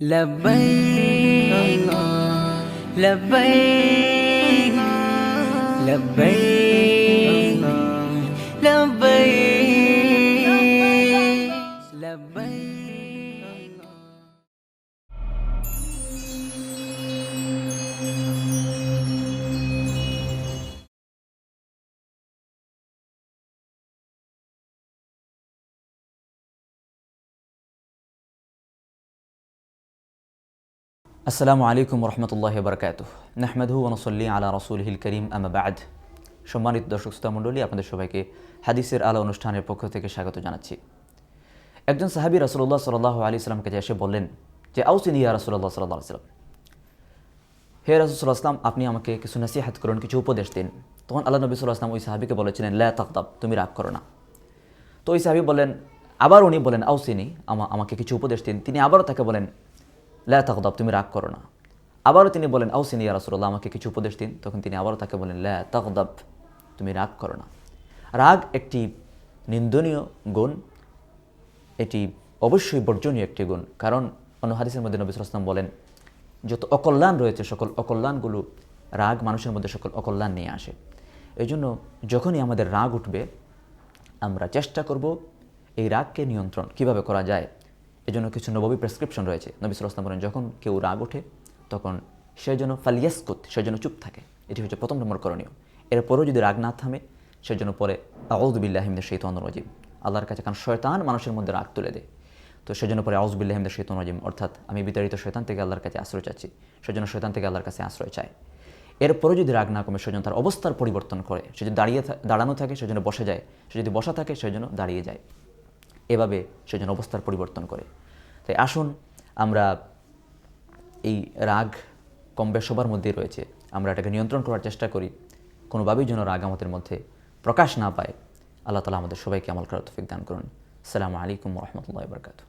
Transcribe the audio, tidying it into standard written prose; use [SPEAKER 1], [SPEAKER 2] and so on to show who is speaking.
[SPEAKER 1] لبيك لبيك لبيك لبيك لبيك
[SPEAKER 2] আসসালামু আলাইকুম রহমতুল্লাহি বারকাতুহ নাহমাদুহু ওয়া নুসাল্লি আলা রাসূলিহিল কারীম আম্মা বা'দ। সম্মানিত দর্শক শ্রোতা মণ্ডলী, আপনাদের সবাইকে হাদিসের আলো অনুষ্ঠানের পক্ষ থেকে স্বাগত জানাচ্ছি। একজন সাহাবী রাসূলুল্লাহ সাল্লাল্লাহু আলাইহি সাল্লামকে এসে বললেন যে আউসিনি ইয়া রাসূলুল্লাহ সাল্লাল্লাহু আলাইহি সাল্লাম, হে রাসূল সাল্লাল্লাহু আলাইহি সাল্লাম, আপনি আমাকে কিছু নসিহত করুন, কিছু উপদেশ দিন। তখন আল্লাহ নবী সাল্লাল্লাহু আলাইহি সাল্লাম ওই সাহাবীকে বলেছিলেন লা তাগদাব, তুমি রাগ করো না। তো ওই সাহাবী বলেন, আবার উনি বলেন আউসিনি, আমাকে কিছু উপদেশ দিন। তিনি আবারও তাকে বলেন লা তাগদাব, তুমি রাগ করো না। আবারও তিনি বলেন আউসিনি ইয়া রাসূলুল্লাহ, আমাকে কিছু উপদেশ দিন। তখন তিনি আবারও তাকে বলেন লা তাগদাব, তুমি রাগ করো না। রাগ একটি নিন্দনীয় গুণ, এটি অবশ্যই বর্জনীয় একটি গুণ। কারণ অন্য হাদিসের মধ্যে নবী সাল্লাল্লাহু আলাইহি ওয়াসাল্লাম বলেন যত অকল্যাণ রয়েছে সকল অকল্যাণগুলো রাগ মানুষের মধ্যে সকল অকল্যাণ নিয়ে আসে। এই জন্য যখনই আমাদের রাগ উঠবে আমরা চেষ্টা করব এই রাগকে নিয়ন্ত্রণ কীভাবে করা যায়। এজন্য কিছু নববী প্রেসক্রিপশন রয়েছে। নবী সাল্লাল্লাহু আলাইহি ওয়াসাল্লাম বলেন যখন কেউ রাগ ওঠে তখন সে যেন ফালিয়াসকুত, সে যেন চুপ থাকে। এটি হচ্ছে প্রথম নম্বর করণীয়। এরপরেও যদি রাগ না থামে সে যেন পরে আউযু বিল্লাহি মিনাশ শাইতানির রাজিম, আল্লাহর কাছে, কারণ শয়তান মানুষের মধ্যে রাগ তুলে দেয়। তো সেজন্য পরে আউযু বিল্লাহি মিনাশ শাইতানির রাজিম, অর্থাৎ আমি বিতাড়িত শয়তান থেকে আল্লাহর কাছে আশ্রয় চাচ্ছি, সেজন্য শয়তান থেকে আল্লাহর কাছে আশ্রয় চায়। এরপরেও যদি রাগ না কমে সেজন্য তার অবস্থার পরিবর্তন করে। সে যদি দাঁড়ানো থাকে সেজন্য বসে যায়, সে যদি বসা থাকে সেজন্য দাঁড়িয়ে যায়, এভাবে সেজন্য অবস্থার পরিবর্তন করে। তাই আসুন আমরা এই রাগ কম বেশ সবার মধ্যেই রয়েছে, আমরা এটাকে নিয়ন্ত্রণ করার চেষ্টা করি, কোনোভাবেই যেন রাগ আমাদের মধ্যে প্রকাশ না পায়। আল্লাহ তাআলা আমাদের সবাইকে আমল করার তৌফিক দান করুন। আসসালামু আলাইকুম ওয়া রাহমাতুল্লাহি ওয়া বারাকাতুহু।